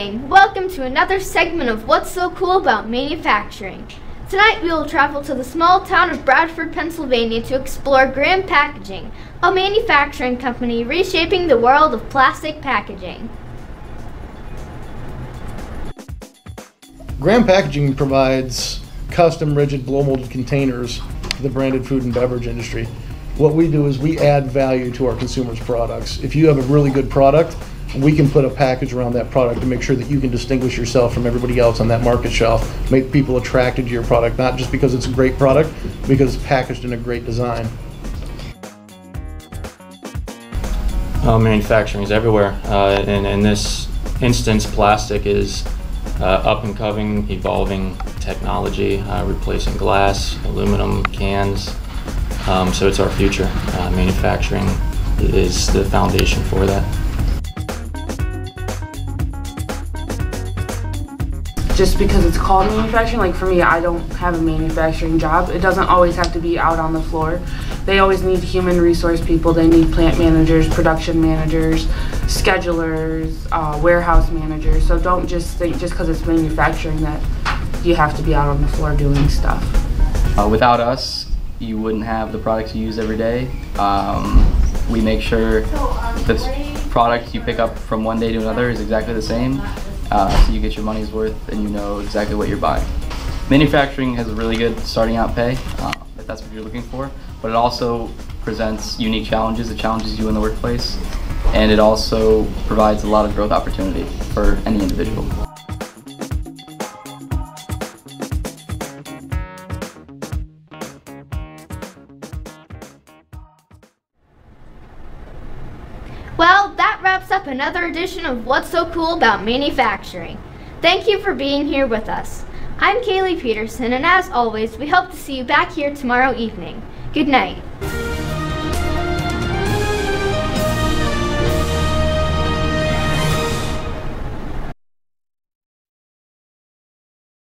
evening. Welcome to another segment of What's So Cool About Manufacturing. Tonight we will travel to the small town of Bradford, Pennsylvania to explore Graham Packaging, a manufacturing company reshaping the world of plastic packaging. Graham Packaging provides custom rigid blow molded containers to the branded food and beverage industry. What we do is we add value to our consumers' products. If you have a really good product, we can put a package around that product to make sure that you can distinguish yourself from everybody else on that market shelf, make people attracted to your product, not just because it's a great product, because it's packaged in a great design. Manufacturing is everywhere. And in this instance, plastic is up and coming, evolving technology, replacing glass, aluminum, cans. So it's our future. Manufacturing is the foundation for that. Just because it's called manufacturing, like for me, I don't have a manufacturing job. It doesn't always have to be out on the floor. They always need human resource people. They need plant managers, production managers, schedulers, warehouse managers. So don't just think just because it's manufacturing that you have to be out on the floor doing stuff. Without us, you wouldn't have the products you use every day. We make sure the product you pick up from one day to another is exactly the same. So you get your money's worth and you know exactly what you're buying. Manufacturing has a really good starting out pay, if that's what you're looking for, but it also presents unique challenges. It challenges you in the workplace, and it also provides a lot of growth opportunity for any individual. Well, that wraps up another edition of What's So Cool About Manufacturing. Thank you for being here with us. I'm Kaylee Peterson, and as always, we hope to see you back here tomorrow evening. Good night.